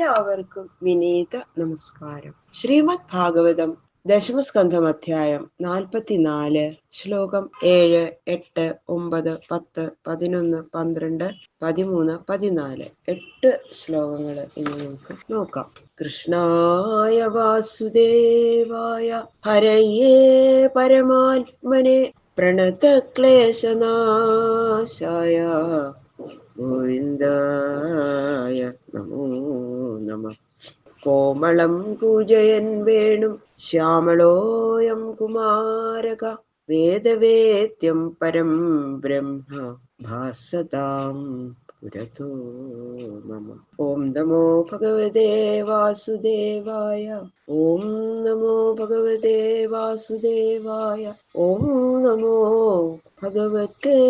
എല്ലാവർക്കും വിനീത നമസ്കാരം. ശ്രീമദ് ഭാഗവതം ദശമസ്കന്ധം അധ്യായം 44 ശ്ലോകം 7, 8, 9, 10, 11, 12, 13, 14 8 ശ്ലോകങ്ങൾ ഇനി നമുക്ക് നോക്കാം. കൃഷ്ണായ വാസുദേവായ ഹരയേ പരമാത്മനെ പ്രണതക്ലേശനാശായ ഗോവിന്ദായ നമോ നമഃ. കോമളം കൂജയൻ വേണും ശ്യാമളോയം കുമാരക വേദവേദ്യം പരം ബ്രഹ്മ ഭാസതാം പുരതോ മമ. ഓം നമോ ഭഗവതേ വാസുദേവായ. ഓം നമോ ഭഗവതേ വാസുദേവായ. ഓം നമോ ഭഗവതേ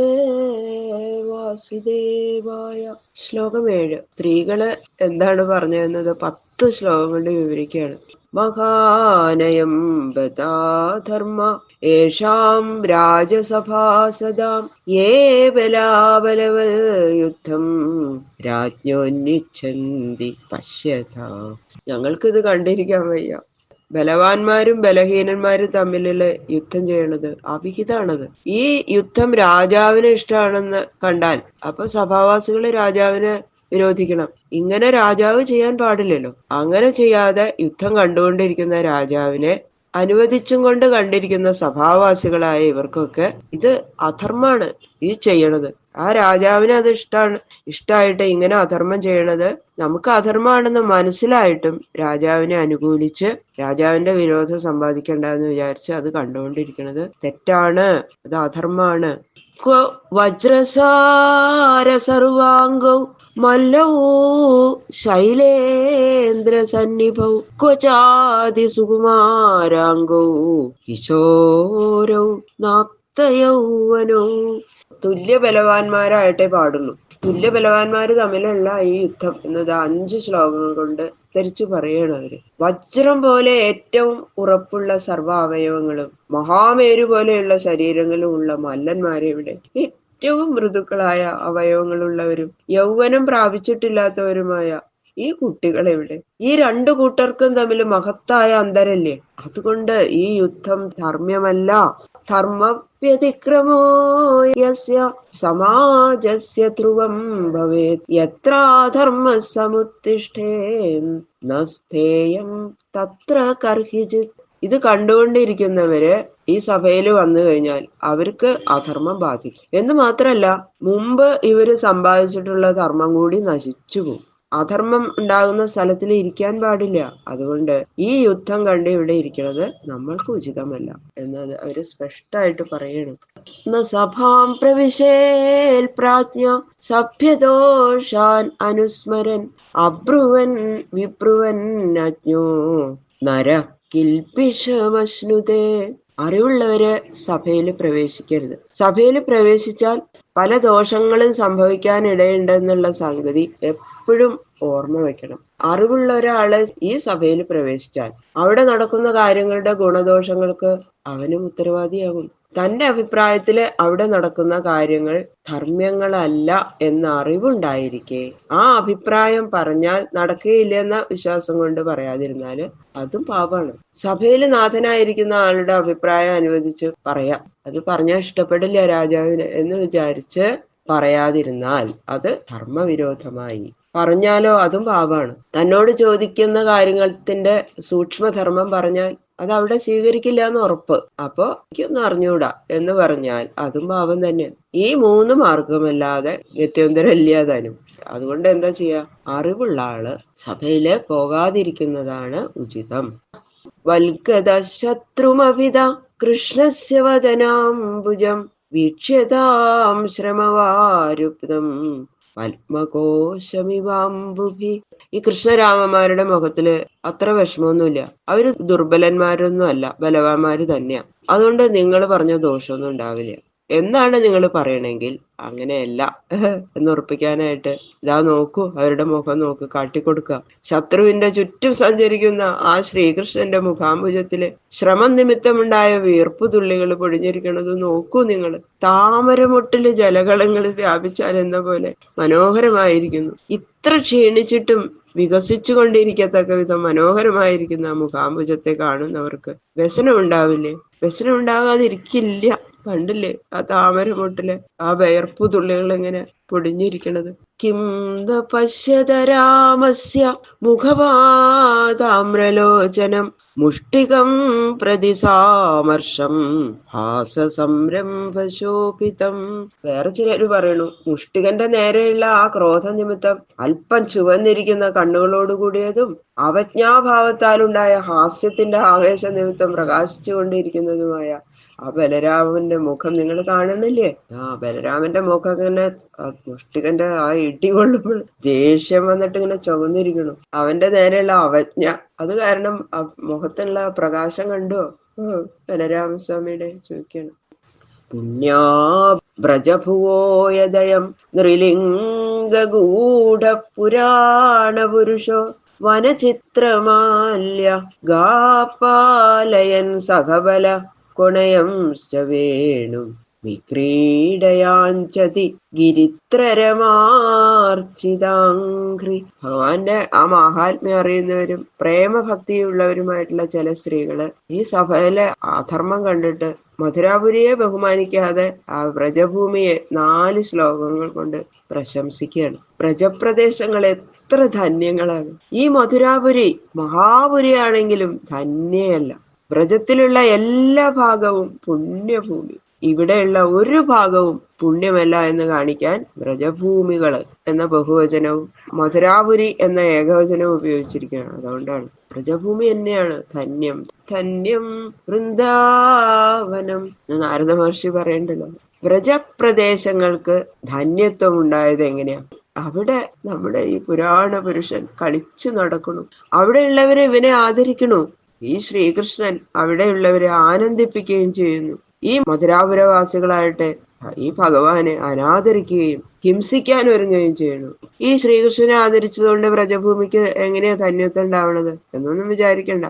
വാസുദേവായ. ശ്ലോകം 7. സ്ത്രീകള് എന്താണ് പറഞ്ഞതെന്നത് 10 ശ്ലോകം കൊണ്ട് വിവരിക്കുകയാണ്. മഹാനയം ബതാധർമ്മ യേഷാം രാജസഭാസദാം യേ ബലാബലവ യുദ്ധം രാജ്ഞോന്നിച്ഛന്തി പശ്യതാ. ഞങ്ങൾക്കിത് കണ്ടിരിക്കാൻ വയ്യ. ബലവാന്മാരും ബലഹീനന്മാരും തമ്മിലുള്ള യുദ്ധം ചെയ്യണത് അവിഹിതാണത്. ഈ യുദ്ധം രാജാവിന് ഇഷ്ടമാണെന്ന് കണ്ടാൽ അപ്പൊ സഭാവാസികള് രാജാവിനെ വിരോധിക്കണം. ഇങ്ങനെ രാജാവ് ചെയ്യാൻ പാടില്ലല്ലോ. അങ്ങനെ ചെയ്യാതെ യുദ്ധം കണ്ടുകൊണ്ടിരിക്കുന്ന രാജാവിനെ അനുവദിച്ചും കൊണ്ട് കണ്ടിരിക്കുന്ന സഭാവാസികളായ ഇവർക്കൊക്കെ ഇത് അധർമ്മാണ് ഈ ചെയ്യണത്. ആ രാജാവിന് അത് ഇഷ്ടമായിട്ട് ഇങ്ങനെ അധർമ്മം ചെയ്യണത് നമുക്ക് അധർമ്മമാണെന്ന് മനസ്സിലായിട്ടും രാജാവിനെ അനുകൂലിച്ച് രാജാവിന്റെ വിരോധം സമ്പാദിക്കണ്ടെന്ന് വിചാരിച്ച് അത് കണ്ടുകൊണ്ടിരിക്കുന്നത് തെറ്റാണ്, അത് അധർമ്മാണ്. വജ്രസാര സർവാംഗൗ മല്ലൗ ശൈലേന്ദ്ര സന്നിഭൗ ക്വചാതി സുകുമാരാംഗൗ കിശോരൗ നാപ്തയൗവനോ. തുല്യ ബലവാന്മാരായിട്ടേ പാടുള്ളൂ. തുല്യ ബലവാന്മാര് തമ്മിലുള്ള ഈ യുദ്ധം എന്നത് 5 ശ്ലോകങ്ങൾ കൊണ്ട് തിരിച്ചു പറയണം അവര്. വജ്രം പോലെ ഏറ്റവും ഉറപ്പുള്ള സർവ്വ അവയവങ്ങളും മഹാമേരു പോലെയുള്ള ശരീരങ്ങളും ഉള്ള മല്ലന്മാരെ ഇവിടെ ഏറ്റവും മൃദുക്കളായ അവയവങ്ങളുള്ളവരും യൗവനം പ്രാപിച്ചിട്ടില്ലാത്തവരുമായ ഈ കുട്ടികളെവിടെ? ഈ 2 കൂട്ടർക്കും തമ്മിൽ മഹത്തായ അന്തരല്ലേ. അതുകൊണ്ട് ഈ യുദ്ധം ധർമ്മ്യമല്ല. ധർമ്മ വ്യതിക്രമോ യസ്യ സമാജസ്യ ധ്രുവം ഭവേത് യത്രാധർമ്മ സമുത്തിഷ്ഠേൻ നസ്ഥേയം തത്ര കർഹിജിത്. ഇത് കണ്ടുകൊണ്ടിരിക്കുന്നവര് ഈ സഭയിൽ വന്നു കഴിഞ്ഞാൽ അവർക്ക് അധർമ്മം ബാധിക്കും എന്ന് മാത്രല്ല, മുമ്പ് ഇവര് സമ്പാദിച്ചിട്ടുള്ള ധർമ്മം കൂടി നശിച്ചു പോകും. അധർമ്മം ഉണ്ടാകുന്ന സ്ഥലത്തിൽ ഇരിക്കാൻ പാടില്ല. അതുകൊണ്ട് ഈ യുദ്ധം കണ്ട് ഇവിടെ ഇരിക്കുന്നത് നമ്മൾക്ക് ഉചിതമല്ല എന്നത് അവര് സ്പഷ്ടമായിട്ട് പറയണം. സഭാം പ്രവിശേൽ പ്രാജ്ഞ സഭ്യദോഷാൻ അനുസ്മരൻ അബ്രുവൻ വിബ്രുവൻ അജ്ഞോ നര കിൽപിഷമശ്നുതേ. അറിവുള്ളവര് സഭയിൽ പ്രവേശിക്കരുത്. സഭയിൽ പ്രവേശിച്ചാൽ പല ദോഷങ്ങളും സംഭവിക്കാനിടയുണ്ടെന്നുള്ള സംഗതി എപ്പോഴും ഓർമ്മ വെക്കണം. അറിവുള്ള ഒരാള് ഈ സഭയിൽ പ്രവേശിച്ചാൽ അവിടെ നടക്കുന്ന കാര്യങ്ങളുടെ ഗുണദോഷങ്ങൾക്ക് അവനും ഉത്തരവാദിയാകും. തന്റെ അഭിപ്രായത്തില് അവിടെ നടക്കുന്ന കാര്യങ്ങൾ ധർമ്മ്യങ്ങളല്ല എന്ന അറിവുണ്ടായിരിക്കെ ആ അഭിപ്രായം പറഞ്ഞാൽ നടക്കുകയില്ല എന്ന വിശ്വാസം കൊണ്ട് പറയാതിരുന്നാല് അതും പാപമാണ്. സഭയിൽ നാഥനായിരിക്കുന്ന ആളുടെ അഭിപ്രായം അനുവദിച്ച് പറയാം. അത് പറഞ്ഞാൽ ഇഷ്ടപ്പെടില്ല രാജാവിന് എന്ന് വിചാരിച്ച് പറയാതിരുന്നാൽ അത് ധർമ്മവിരോധമായി. പറഞ്ഞാലോ അതും പാപമാണ്. തന്നോട് ചോദിക്കുന്ന കാര്യത്തിന്റെ സൂക്ഷ്മധർമ്മം പറഞ്ഞാൽ അത് അവിടെ സ്വീകരിക്കില്ല എന്ന് ഉറപ്പ്. അപ്പൊ എനിക്കൊന്നും അറിഞ്ഞൂടാ എന്ന് പറഞ്ഞാൽ അതും പാപം തന്നെ. ഈ 3 മാർഗമല്ലാതെ ഗത്യന്തരമില്ല താനും. അതുകൊണ്ട് എന്താ ചെയ്യാ? അറിവുള്ള ആള് സഭയില് പോകാതിരിക്കുന്നതാണ് ഉചിതം. വൽഗത ശത്രുമഭിത കൃഷ്ണസ്യ വദനാംബുജം വീക്ഷ്യതാം ശ്രമവാരുപ്തം പത്മകോശമിവാംബുഭി. ഈ കൃഷ്ണരാമന്മാരുടെ മുഖത്തില് അത്ര വിഷമമൊന്നുമില്ല. അവര് ദുർബലന്മാരൊന്നും അല്ല, ബലവാന്മാര് തന്നെയാ. അതുകൊണ്ട് നിങ്ങൾ പറഞ്ഞ ദോഷമൊന്നും ഉണ്ടാവില്ല എന്നാണ് നിങ്ങൾ പറയണെങ്കിൽ അങ്ങനെയല്ല എന്ന് ഉറപ്പിക്കാനായിട്ട് ഇതാ നോക്കൂ, അവരുടെ മുഖം നോക്ക്, കാട്ടിക്കൊടുക്കുക. ശത്രുവിന്റെ ചുറ്റും സഞ്ചരിക്കുന്ന ആ ശ്രീകൃഷ്ണന്റെ മുഖാംബുജത്തില് ശ്രമം നിമിത്തമുണ്ടായ വീർപ്പു തുള്ളികൾ പൊഴിഞ്ഞിരിക്കണത് നോക്കൂ നിങ്ങൾ. താമരമൊട്ടില് ജലകളങ്ങൾ വ്യാപിച്ചാൽ എന്ന പോലെ മനോഹരമായിരിക്കുന്നു. ഇത്ര ക്ഷീണിച്ചിട്ടും വികസിച്ചു കൊണ്ടിരിക്കത്തക്ക വിധം മനോഹരമായിരിക്കുന്ന ആ മുഖാംബുജത്തെ കാണുന്നവർക്ക് വ്യസനം ഉണ്ടാവില്ലേ? വ്യസനം ഉണ്ടാകാതിരിക്കില്ല. കണ്ടില്ലേ ആ താമരമൊട്ടില് ആ വയർപ്പു തുള്ളികൾ എങ്ങനെ പൊടിഞ്ഞിരിക്കണത്? കിം പശ്യത രാമസ്യ മുഖവാതാമ്രലോചനം മുഷ്ടികം പ്രതി സാമർഷം ഹാസസംരംഭശോഭിതം. വേറെ ചിലര് പറയണു, മുഷ്ടികന്റെ നേരെയുള്ള ആ ക്രോധ നിമിത്തം അല്പം ചുവന്നിരിക്കുന്ന കണ്ണുകളോട് കൂടിയതും അവജ്ഞാഭാവത്താലുണ്ടായ ഹാസ്യത്തിന്റെ ആവേശ നിമിത്തം പ്രകാശിച്ചു കൊണ്ടിരിക്കുന്നതുമായ ആ ബലരാമന്റെ മുഖം നിങ്ങൾ കാണുന്നില്ലേ? ആ ബലരാമന്റെ മുഖം ഇങ്ങനെ മുഷ്ടികന്റെ ആ ഇടി കൊള്ളുമ്പോൾ ദേഷ്യം വന്നിട്ട് ഇങ്ങനെ ചുവന്നിരിക്കണു. അവന്റെ നേരെയുള്ള അവജ്ഞ അത് കാരണം ആ മുഖത്തുള്ള പ്രകാശം കണ്ടോ? ബലരാമസ്വാമിയുടെ ചോദിക്കാണ്. പുണ്യാ വ്രജഭുവോയദയം നൃലിംഗഗൂഢ പുരാണ പുരുഷോ വനചിത്രമാല്യ ഗാപാലയൻ സഹബല കൊണയംശ്ച വേണും വിക്രീഡയാഞ്ചതി ഗിരിത്രരമാർച്ചിതാംഘ്രി. ഭഗവാന്റെ ആ മഹാത്മ്യം അറിയുന്നവരും പ്രേമഭക്തിയുള്ളവരുമായിട്ടുള്ള ചില സ്ത്രീകള് ഈ സഭയിലെ അധർമ്മം കണ്ടിട്ട് മധുരാപുരിയെ ബഹുമാനിക്കാതെ ആ വ്രജഭൂമിയെ 4 ശ്ലോകങ്ങൾ കൊണ്ട് പ്രശംസിക്കുകയാണ്. വ്രജപ്രദേശങ്ങൾ എത്ര ധന്യങ്ങളാണ്! ഈ മധുരാപുരി മഹാപുരിയാണെങ്കിലും ധന്യയല്ല. വ്രജത്തിലുള്ള എല്ലാ ഭാഗവും പുണ്യഭൂമി, ഇവിടെയുള്ള ഒരു ഭാഗവും പുണ്യമല്ല എന്ന് കാണിക്കാൻ വ്രജഭൂമികള് എന്ന ബഹുവചനവും മധുരാപുരി എന്ന ഏകവചനവും ഉപയോഗിച്ചിരിക്കുകയാണ്. അതുകൊണ്ടാണ് വ്രജഭൂമി തന്നെയാണ് ധന്യം. ധന്യം വൃന്ദാവനം എന്ന് നാരദ മഹർഷി പറയണ്ടല്ലോ. വ്രജപ്രദേശങ്ങൾക്ക് ധന്യത്വം ഉണ്ടായത് എങ്ങനെയാ? അവിടെ നമ്മുടെ ഈ പുരാണ പുരുഷൻ കളിച്ചു നടക്കണു. അവിടെയുള്ളവരെ ഇവനെ ആദരിക്കണു. ഈ ശ്രീകൃഷ്ണൻ അവിടെയുള്ളവരെ ആനന്ദിപ്പിക്കുകയും ചെയ്യുന്നു. ഈ മധുരാപുരവാസികളായിട്ട് ഈ ഭഗവാനെ അനാദരിക്കുകയും ഹിംസിക്കാൻ ഒരുങ്ങുകയും ചെയ്യുന്നു. ഈ ശ്രീകൃഷ്ണനെ ആദരിച്ചതുകൊണ്ട് വ്രജഭൂമിക്ക് എങ്ങനെയാ ധന്യത്വം ഉണ്ടാവണത് എന്നൊന്നും വിചാരിക്കണ്ട.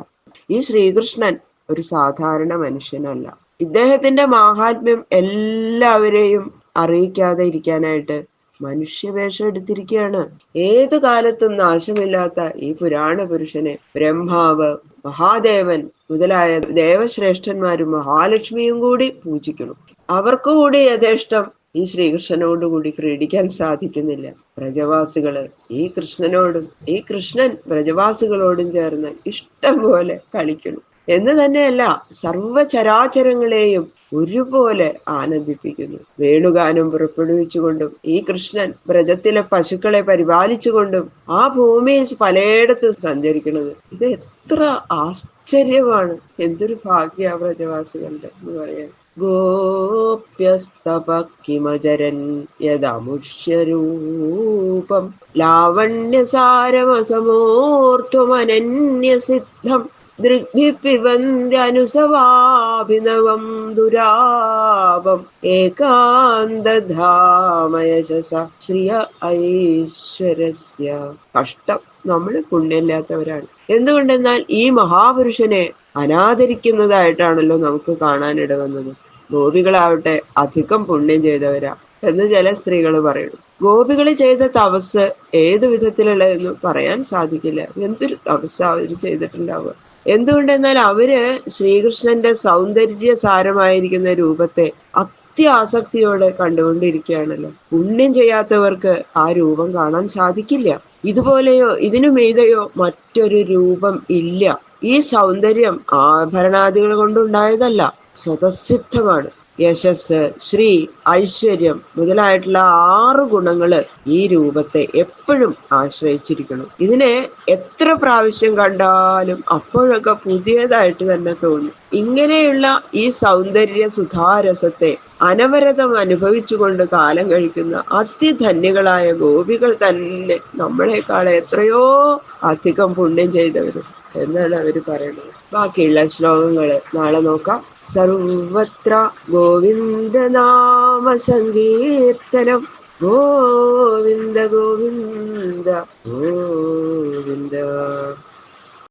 ഈ ശ്രീകൃഷ്ണൻ ഒരു സാധാരണ മനുഷ്യനല്ല. ഇദ്ദേഹത്തിന്റെ മാഹാത്മ്യം എല്ലാവരെയും അറിയിക്കാതെ ഇരിക്കാനായിട്ട് മനുഷ്യവേഷം എടുത്തിരിക്കുകയാണ്. ഏതു കാലത്തും നാശമില്ലാത്ത ഈ പുരാണ പുരുഷനെ ബ്രഹ്മാവ്, മഹാദേവൻ മുതലായ ദേവശ്രേഷ്ഠന്മാരും മഹാലക്ഷ്മിയും കൂടി പൂജിക്കണം. അവർക്ക് കൂടി യഥേഷ്ടം ഈ ശ്രീകൃഷ്ണനോടുകൂടി ക്രീഡിക്കാൻ സാധിക്കുന്നില്ല. വ്രജവാസികള് ഈ കൃഷ്ണനോടും ഈ കൃഷ്ണൻ വ്രജവാസികളോടും ചേർന്ന് ഇഷ്ടം പോലെ കളിക്കണം എന്ന് തന്നെയല്ല, സർവചരാചരങ്ങളെയും ഒരുപോലെ ആനന്ദിപ്പിക്കുന്നു. വേണുഗാനം പുറപ്പെടുവിച്ചുകൊണ്ടും ഈ കൃഷ്ണൻ വ്രജത്തിലെ പശുക്കളെ പരിപാലിച്ചുകൊണ്ടും ആ ഭൂമിയിൽ പലയിടത്തും സഞ്ചരിക്കുന്നത്. ഇത് എത്ര ആശ്ചര്യമാണ്! എന്തൊരു ഭാഗ്യ വ്രജവാസികളുടെ എന്ന് പറയാൻ. ഗോപ്യസ്തപക്കിമചരൻ യദമുഷ്യരൂപം ലാവണ്യസാരമസമോർത്തുമനന്യസിദ്ധം ദൃഗ്ഭിപ്പിബന്ധ്യനുസവാഭിനവം ദുരാപം ഏകാന്തധാമയശസ ശ്രിയ ഐശ്വരസ്യ. കഷ്ടം, നമ്മൾ പുണ്യമില്ലാത്തവരാണ്. എന്തുകൊണ്ടെന്നാൽ ഈ മഹാപുരുഷനെ അനാദരിക്കുന്നതായിട്ടാണല്ലോ നമുക്ക് കാണാനിട വന്നത്. ഗോപികളാവട്ടെ അധികം പുണ്യം ചെയ്തവരാ എന്ന് ചില സ്ത്രീകൾ പറയുന്നു. ഗോപികൾ ചെയ്ത തപസ് ഏതു വിധത്തിലുള്ളതെന്ന് പറയാൻ സാധിക്കില്ല. എന്തൊരു തപസ് അവര് ചെയ്തിട്ടുണ്ടാവുക! എന്തുകൊണ്ടെന്നാൽ അവര് ശ്രീകൃഷ്ണന്റെ സൗന്ദര്യ സാരമായിരിക്കുന്ന രൂപത്തെ അത്യാസക്തിയോടെ കണ്ടുകൊണ്ടിരിക്കുകയാണല്ലോ. പുണ്യം ചെയ്യാത്തവർക്ക് ആ രൂപം കാണാൻ സാധിക്കില്ല. ഇതുപോലെയോ ഇതിനു മീതെയോ മറ്റൊരു രൂപം ഇല്ല. ഈ സൗന്ദര്യം ആഭരണാദികൾ കൊണ്ടുണ്ടായതല്ല, സ്വതസിദ്ധമാണ്. യശസ്, ശ്രീ, ഐശ്വര്യം മുതലായിട്ടുള്ള 6 ഗുണങ്ങള് ഈ രൂപത്തെ എപ്പോഴും ആശ്രയിച്ചിരിക്കണം. ഇതിനെ എത്ര പ്രാവശ്യം കണ്ടാലും അപ്പോഴൊക്കെ പുതിയതായിട്ട് തന്നെ തോന്നും. ഇങ്ങനെയുള്ള ഈ സൗന്ദര്യ സുധാരസത്തെ അനവരതം അനുഭവിച്ചുകൊണ്ട് കാലം കഴിക്കുന്ന അതിധന്യകളായ ഗോപികൾ തന്നെ നമ്മളെക്കാൾ എത്രയോ അധികം പുണ്യം ചെയ്തവരും എന്നാണ് അവര് പറയുന്നത്. ബാക്കിയുള്ള ശ്ലോകങ്ങള് നാളെ നോക്കാം. സർവത്ര ഗോവിന്ദനാമ സങ്കീർത്തനം. ഗോവിന്ദ ഗോവിന്ദ ഗോവിന്ദ.